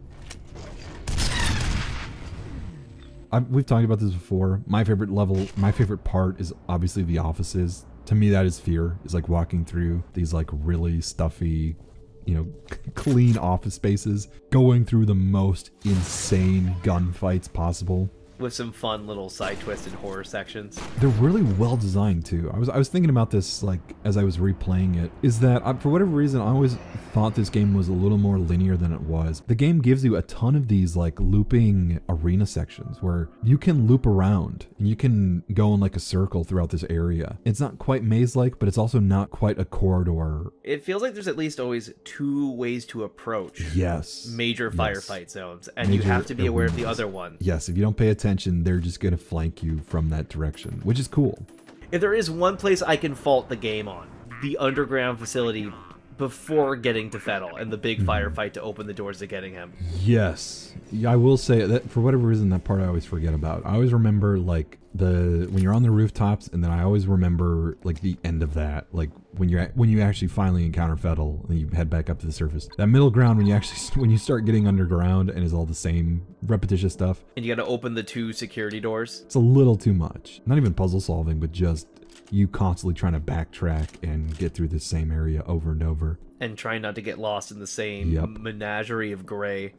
A: We've talked about this before. My favorite part is obviously the offices. To me, that is F.E.A.R. Is like walking through these like really stuffy, you know, clean office spaces, going through the most insane gunfights possible.
B: With some fun little side twisted horror sections.
A: They're really well designed too. I was thinking about this like as I was replaying it, is that for whatever reason I always thought this game was a little more linear than it was. The game gives you a ton of these like looping arena sections where you can loop around and you can go in like a circle throughout this area. It's not quite maze-like, but it's also not quite a corridor.
B: It feels like there's at least always two ways to approach major firefight zones, and you have to be aware of the other one.
A: Yes, if you don't pay attention, they're just gonna flank you from that direction, which is cool.
B: If there is one place I can fault the game on, the underground facility before getting to Fettel and the big firefight to open the doors to getting him.
A: Yes. Yeah, I will say that for whatever reason, that part I always forget about. I always remember like when you're on the rooftops, and then I always remember like the end of that, like when you actually finally encounter Fettel and you head back up to the surface. That middle ground when you start getting underground and is all the same repetitious stuff.
B: And you gotta open the two security doors.
A: It's a little too much. Not even puzzle solving, but just you constantly trying to backtrack and get through the same area over and over.
B: And trying not to get lost in the same menagerie of gray.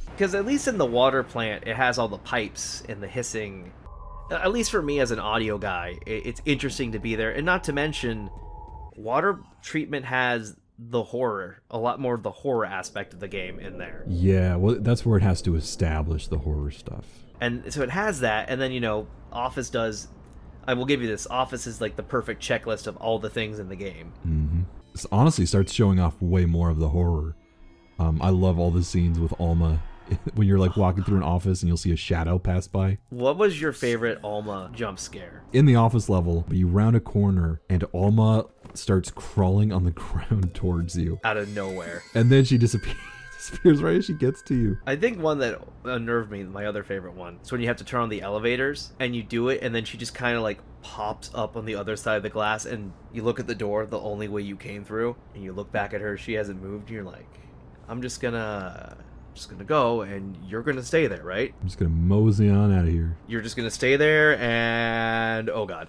B: Because at least in the water plant, it has all the pipes and the hissing. At least for me as an audio guy, it's interesting to be there. And not to mention, water treatment has the horror, a lot more of the horror aspect of the game in there.
A: Yeah, well, that's where it has to establish the horror stuff.
B: And so it has that, and then, you know, Office does... I will give you this. Office is like the perfect checklist of all the things in the game.
A: This honestly starts showing off way more of the horror. I love all the scenes with Alma when you're like walking through an office and you'll see a shadow pass by.
B: What was your favorite Alma jump scare?
A: In the office level, you round a corner and Alma starts crawling on the ground towards you.
B: Out of nowhere.
A: And then she disappears right as she gets to you.
B: I think one that unnerved me, my other favorite one, is when you have to turn on the elevators and you do it and then she just kind of like pops up on the other side of the glass and you look at the door the only way you came through and you look back at her, she hasn't moved, and you're like, I'm just gonna go and you're gonna stay there, right?
A: I'm just gonna mosey on out of here.
B: You're just gonna stay there and oh god.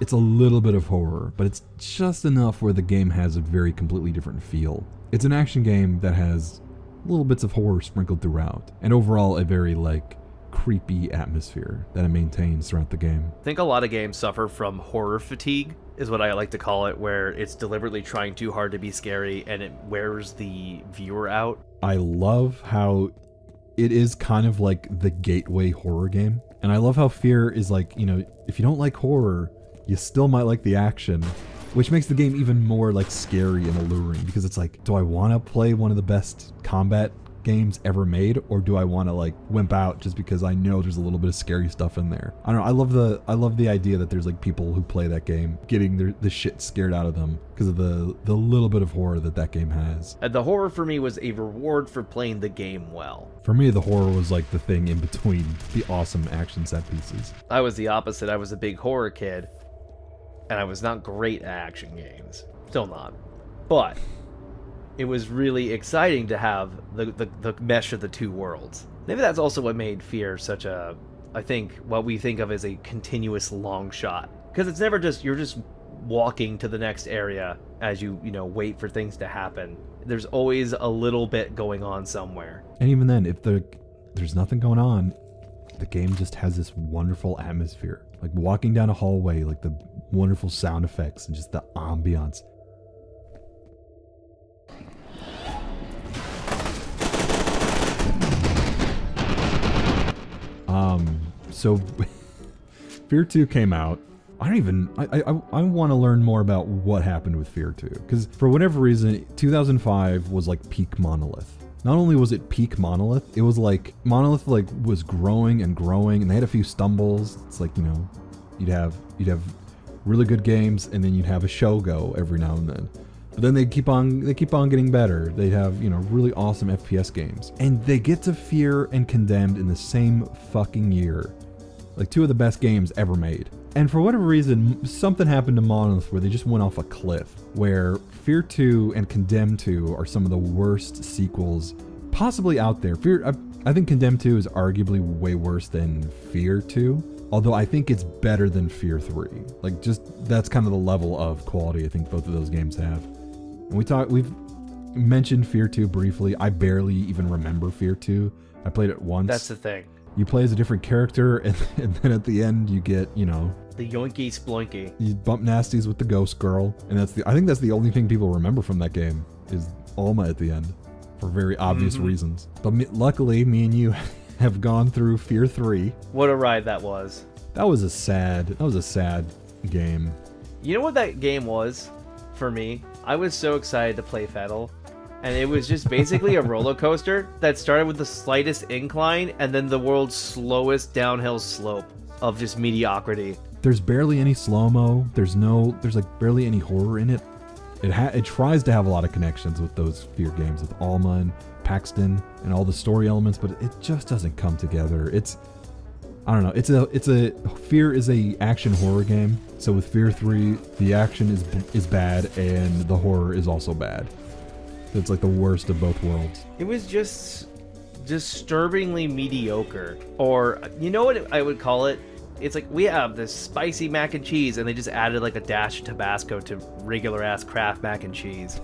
A: It's a little bit of horror, but it's just enough where the game has a very completely different feel. It's an action game that has little bits of horror sprinkled throughout, and overall a very like creepy atmosphere that it maintains throughout the game.
B: I think a lot of games suffer from horror fatigue, is what I like to call it, where it's deliberately trying too hard to be scary and it wears the viewer out.
A: I love how it is kind of like the gateway horror game, and I love how F.E.A.R. is like, you know, if you don't like horror, you still might like the action, which makes the game even more like scary and alluring, because it's like, do I want to play one of the best combat games ever made, or do I want to like wimp out just because I know there's a little bit of scary stuff in there? I don't know. I love the idea that there's like people who play that game getting the shit scared out of them because of the little bit of horror that game has.
B: And the horror for me was a reward for playing the game well.
A: For me, the horror was like the thing in between the awesome action set pieces.
B: I was the opposite. I was a big horror kid, and I was not great at action games. Still not. But it was really exciting to have the mesh of the two worlds. Maybe that's also what made F.E.A.R. such a, I think, what we think of as a continuous long shot. Because it's never just, you're just walking to the next area as you wait for things to happen. There's always a little bit going on somewhere.
A: And even then, if there's nothing going on, the game just has this wonderful atmosphere. Like walking down a hallway, like the wonderful sound effects and just the ambiance. So F.E.A.R 2 came out. I want to learn more about what happened with F.E.A.R 2, because for whatever reason 2005 was like peak Monolith. Not only was it peak Monolith, it was like Monolith was growing and growing, and they had a few stumbles. It's like, you'd have really good games, and then you'd have a show go every now and then. But then they keep on getting better. They have, really awesome FPS games. And they get to F.E.A.R and Condemned in the same fucking year. Like two of the best games ever made. And for whatever reason, something happened to Monolith where they just went off a cliff, where F.E.A.R 2 and Condemned 2 are some of the worst sequels possibly out there. I think Condemned 2 is arguably way worse than F.E.A.R 2, although I think it's better than F.E.A.R 3. Like, just that's kind of the level of quality I think both of those games have. And we've mentioned F.E.A.R 2 briefly. I barely even remember F.E.A.R 2. I played it once.
B: That's the thing.
A: You play as a different character, and then at the end you get, the
B: yoinky sploinky.
A: You bump nasties with the ghost girl, and I think that's the only thing people remember from that game is Alma at the end, for very obvious reasons. But luckily, me and you have gone through F.E.A.R 3.
B: What a ride that was.
A: That was a sad game.
B: You know what that game was for me? I was so excited to play Fettel. And it was just basically a roller coaster that started with the slightest incline and then the world's slowest downhill slope of just mediocrity.
A: There's barely any slow-mo. There's like barely any horror in it. It tries to have a lot of connections with those F.E.A.R games, with Alma and Paxton and all the story elements, but it just doesn't come together. I don't know. F.E.A.R is a action horror game. So with F.E.A.R 3, the action is bad and the horror is also bad. It's like the worst of both worlds.
B: It was just disturbingly mediocre. Or, you know what I would call it? It's like, we have this spicy mac and cheese, and they just added like a dash of Tabasco to regular-ass Kraft mac and cheese.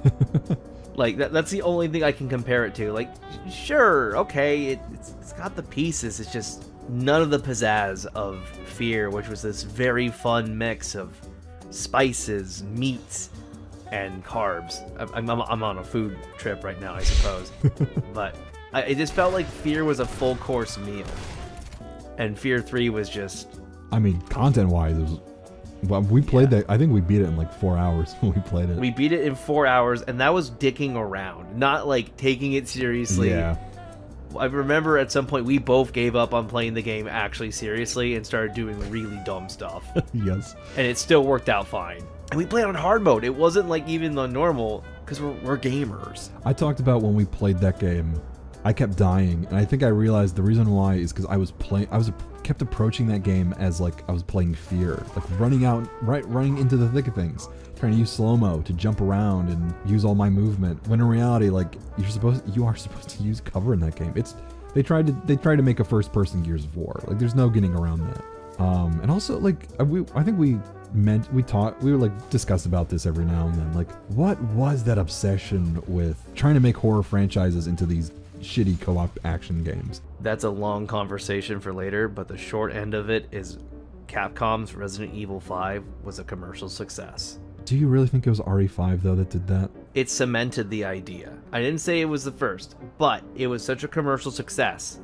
B: Like, that's the only thing I can compare it to. Like, sure, okay, it's got the pieces. It's just none of the pizzazz of F.E.A.R, which was this very fun mix of spices, meats, and carbs. I'm on a food trip right now, I suppose. But it just felt like F.E.A.R was a full course meal, and F.E.A.R 3 was just.
A: I mean, content-wise, it was. Well, we played that. I think we beat it in like 4 hours when we played it.
B: We beat it in 4 hours, and that was dicking around, not like taking it seriously.
A: Yeah.
B: I remember at some point we both gave up on playing the game actually seriously and started doing really dumb stuff.
A: Yes.
B: And it still worked out fine. And we played on hard mode. It wasn't like even the normal, because we're gamers.
A: I talked about when we played that game, I kept dying, and I think I realized the reason why is because I kept approaching that game as like I was playing F.E.A.R, like running into the thick of things, trying to use slow-mo to jump around and use all my movement. When in reality, like you are supposed to use cover in that game. They tried to make a first-person Gears of War. Like there's no getting around that. And also like I think we discussed about this every now and then. Like, what was that obsession with trying to make horror franchises into these shitty co-op action games?
B: That's a long conversation for later, but the short end of it is Capcom's Resident Evil 5 was a commercial success.
A: Do you really think it was RE5 though that did that?
B: It cemented the idea. I didn't say it was the first, but it was such a commercial success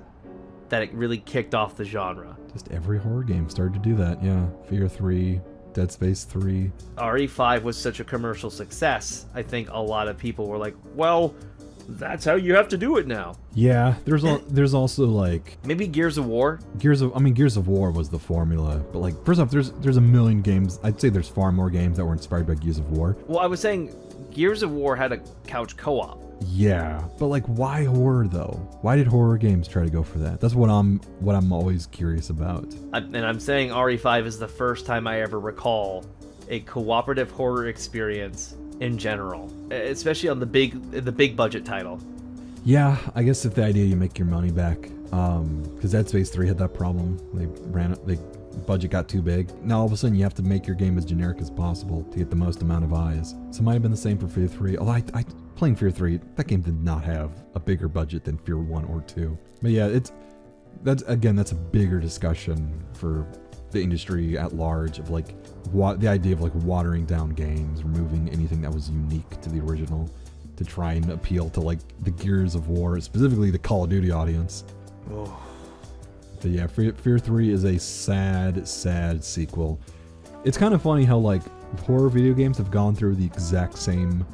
B: that it really kicked off the genre.
A: Just every horror game started to do that, yeah. F.E.A.R 3, Dead Space 3.
B: RE5 was such a commercial success, I think a lot of people were like, well, that's how you have to do it now.
A: Yeah, there's also like
B: maybe Gears of War.
A: Gears of War was the formula, but like first off, there's a million games. I'd say there's far more games that were inspired by Gears of War.
B: Well, I was saying Gears of War had a couch co-op.
A: Yeah, but like why horror though? Why did horror games try to go for that? That's what I'm always curious about.
B: And I'm saying RE5 is the first time I ever recall a cooperative horror experience in general, especially on the big budget title.
A: Yeah, I guess if the idea you make your money back, Because Dead Space 3 had that problem. They budget got too big. Now all of a sudden you have to make your game as generic as possible to get the most amount of eyes. So it might have been the same for Fear 3. Although I playing Fear 3, that game did not have a bigger budget than Fear 1 or 2. But yeah, that's a bigger discussion for the industry at large of like the idea of like watering down games, removing anything that was unique to the original to try and appeal to like the Gears of War, specifically the Call of Duty audience.
B: Oh.
A: But yeah, Fear 3 is a sad, sad sequel. It's kind of funny how like horror video games have gone through the exact same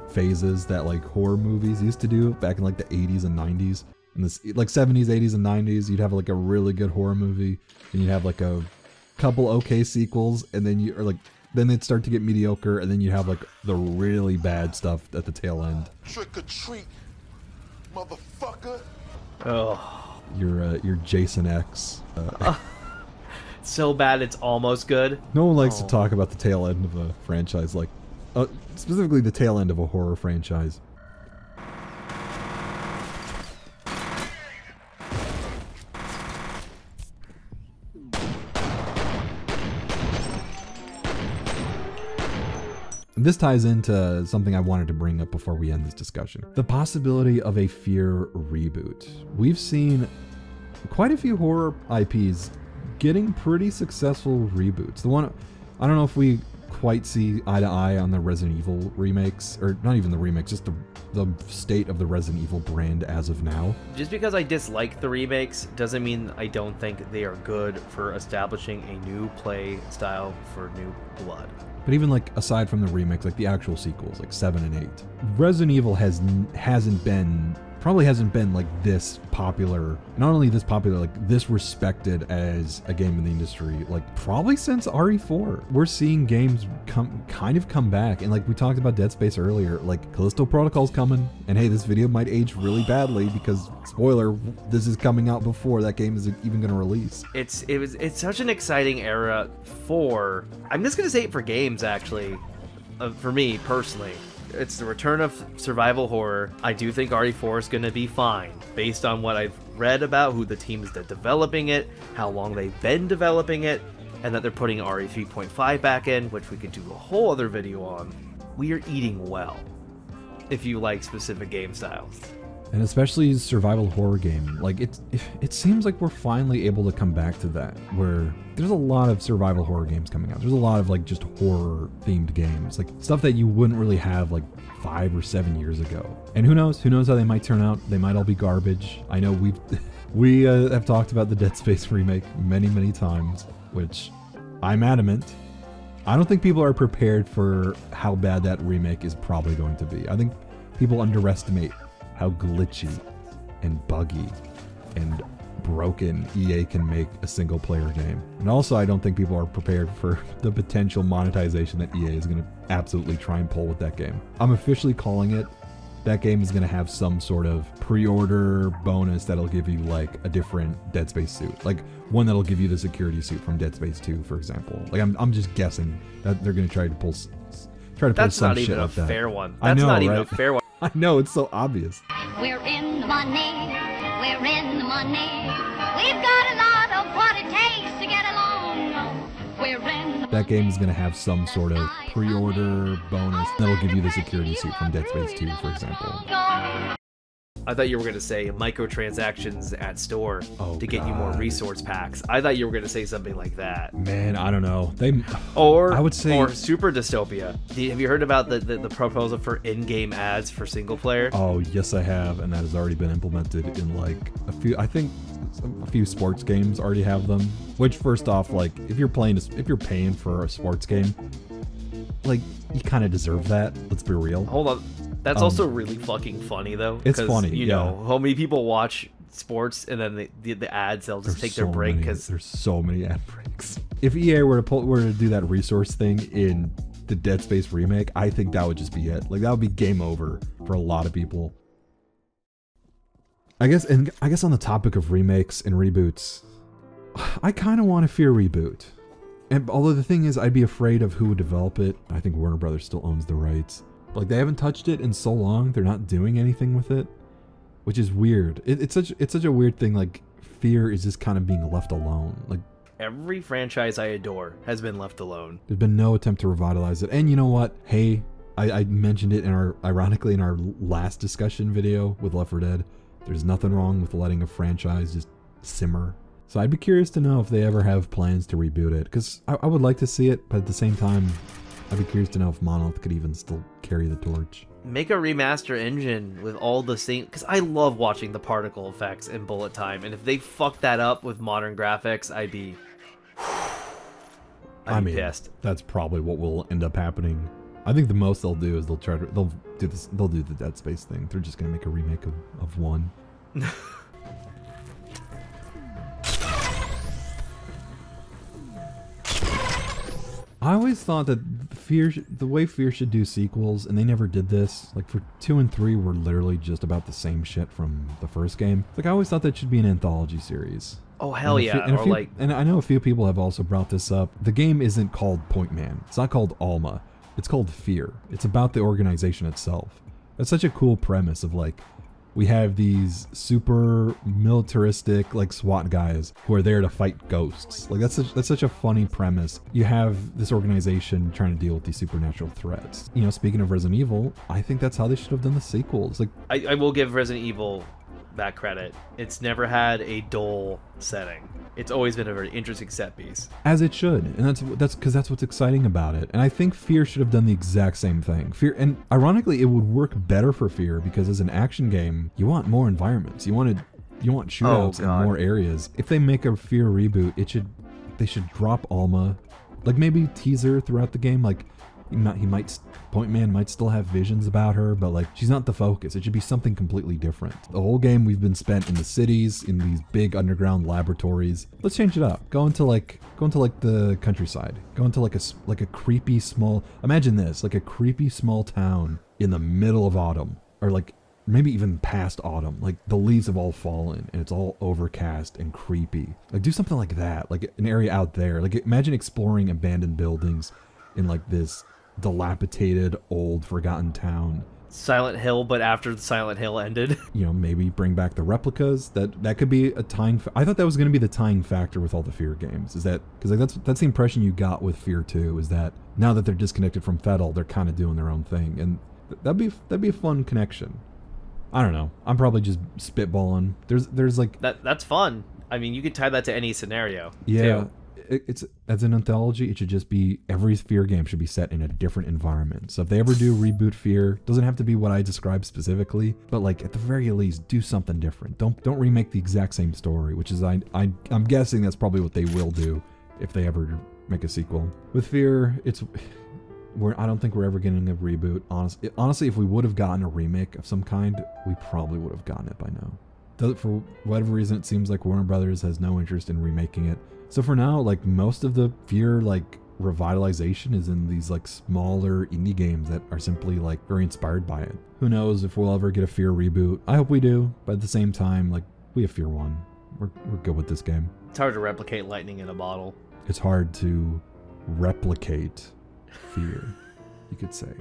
A: phases that like horror movies used to do back in like the 80s and 90s. In this like 70s, 80s, and 90s, you'd have like a really good horror movie, and you'd have like a couple okay sequels, and then then they'd start to get mediocre, and then you have like the really bad stuff at the tail end.
E: Trick or treat, motherfucker.
B: Oh.
A: Your Jason X.
B: So bad it's almost good.
A: No one likes to talk about the tail end of a franchise, like specifically the tail end of a horror franchise. This ties into something I wanted to bring up before we end this discussion. The possibility of a F.E.A.R. reboot. We've seen quite a few horror IPs getting pretty successful reboots. I don't know if we quite see eye to eye on the Resident Evil remakes, or not even the remakes, just the state of the Resident Evil brand as of now.
B: Just because I dislike the remakes doesn't mean I don't think they are good for establishing a new play style for new blood.
A: But even like aside from the remakes, like the actual sequels, like 7 and 8, Resident Evil probably hasn't been like this popular, not only this popular, like this respected as a game in the industry, like probably since RE4. We're seeing games kind of come back, and like we talked about Dead Space earlier, like Callisto Protocol's coming, and hey, this video might age really badly because, spoiler, this is coming out before that game is even going to release.
B: It's such an exciting era for, I'm just gonna say it for games actually, for me personally. It's the return of survival horror. I do think RE4 is going to be fine, based on what I've read about who the team is that developing it, how long they've been developing it, and that they're putting RE 3.5 back in, which we could do a whole other video on. We are eating well, if you like specific game styles.
A: And especially survival horror game, like it seems like we're finally able to come back to that, where there's a lot of survival horror games coming out. There's a lot of like just horror themed games, like stuff that you wouldn't really have like 5 or 7 years ago. And who knows how they might turn out. They might all be garbage. I know we have talked about the Dead Space remake many times, which I'm adamant. I don't think people are prepared for how bad that remake is probably going to be. I think people underestimate how glitchy and buggy and broken EA can make a single player game. And also, I don't think people are prepared for the potential monetization that EA is going to absolutely try and pull with that game. I'm officially calling it. That game is going to have some sort of pre-order bonus that'll give you like a different Dead Space suit. Like one that'll give you the security suit from Dead Space 2, for example. Like I'm just guessing that they're going to try to pull some shit like that.
B: That's not even a fair one. That's not even a fair one.
A: I know, it's so obvious.
F: We're in the money, we're in the money. We've got a lot of what it takes to get along. We're in the
A: That game is going to have some sort of pre-order bonus that'll give you the security suit from Dead Space 2, for example.
B: I thought you were going to say microtransactions at store to get you more resource packs. I thought you were going to say something like that.
A: Man, I don't know.
B: Or
A: I would say,
B: or super dystopia. Have you heard about the proposal for in-game ads for single player?
A: Oh, yes I have, and that has already been implemented in like I think a few sports games already have them. Which, first off, like if you're paying for a sports game, like you kind of deserve that. Let's be real.
B: Hold on. That's also really fucking funny, though.
A: It's funny,
B: you know how many people watch sports and then the ads, they'll just take their break because
A: there's so many ad breaks. If EA were to do that resource thing in the Dead Space remake, I think that would just be it. Like that would be game over for a lot of people. I guess on the topic of remakes and reboots, I kind of want a F.E.A.R. reboot. And although the thing is, I'd be afraid of who would develop it. I think Warner Brothers still owns the rights. Like, they haven't touched it in so long, they're not doing anything with it. which is weird. It's such a weird thing. Like, F.E.A.R is just kind of being left alone. Like,
B: Every franchise I adore has been left alone.
A: there's been no attempt to revitalize it. And you know what? Hey, I mentioned it ironically in our last discussion video with Left 4 Dead. There's nothing wrong with letting a franchise just simmer. So I'd be curious to know if they ever have plans to reboot it, because I would like to see it, but at the same time, I'd be curious to know if Monolith could even still carry the torch.
B: Make a remaster engine with all the same, because I love watching the particle effects in bullet time, and if they fuck that up with modern graphics, I'd be pissed.
A: That's probably what will end up happening. I think the most they'll do is they'll do the Dead Space thing. They're just gonna make a remake of 1. I always thought that the way F.E.A.R should do sequels, and they never did this. Like, for 2 and 3 were literally just about the same shit from the first game. Like, I always thought that should be an anthology series.
B: Oh, hell yeah.
A: And I know a few people have also brought this up. The game isn't called Point Man. It's not called Alma. It's called F.E.A.R. It's about the organization itself. That's such a cool premise of, like, we have these super militaristic, like, SWAT guys who are there to fight ghosts. Like, that's such a funny premise. You have this organization trying to deal with these supernatural threats. You know, speaking of Resident Evil, I think that's how they should have done the sequels. Like,
B: I will give Resident Evil that credit. It's never had a dull setting. It's always been a very interesting set piece.
A: As it should, and that's because that's what's exciting about it. And I think F.E.A.R should have done the exact same thing. F.E.A.R, and ironically, it would work better for F.E.A.R because as an action game, you want more environments. You want shootouts in more areas. If they make a F.E.A.R reboot, they should drop Alma, like maybe teaser throughout the game. Like Point Man might still have visions about her, but like she's not the focus. It should be something completely different. The whole game we've been spent in the cities, in these big underground laboratories. Let's change it up. Go into like the countryside. Go into like a creepy small. Imagine this, like a creepy small town in the middle of autumn, or like maybe even past autumn. Like the leaves have all fallen and it's all overcast and creepy. Like do something like that. Like an area out there. Like imagine exploring abandoned buildings in like this dilapidated, old, forgotten town.
B: Silent Hill, but after Silent Hill ended.
A: You know, maybe bring back the replicas. That could be a tying. I thought that was going to be the tying factor with all the F.E.A.R games. Is that because like that's the impression you got with F.E.A.R 2? Is that now that they're disconnected from Fettel, they're kind of doing their own thing, and that'd be a fun connection. I don't know. I'm probably just spitballing. There's like
B: that's fun. I mean, you could tie that to any scenario.
A: Yeah.
B: Too.
A: It's as an anthology, it should just be every F.E.A.R game should be set in a different environment. So if they ever do reboot F.E.A.R, doesn't have to be what I described specifically, but like at the very least, do something different. Don't remake the exact same story, which is I'm guessing that's probably what they will do if they ever make a sequel. With F.E.A.R, I don't think we're ever getting a reboot. Honestly, if we would have gotten a remake of some kind, we probably would have gotten it by now. For whatever reason, it seems like Warner Brothers has no interest in remaking it. So for now, like most of the F.E.A.R like revitalization is in these like smaller indie games that are simply like very inspired by it. Who knows if we'll ever get a F.E.A.R reboot? I hope we do, but at the same time, like we have F.E.A.R 1. We're good with this game.
B: It's hard to replicate lightning in a bottle.
A: It's hard to replicate F.E.A.R, you could say.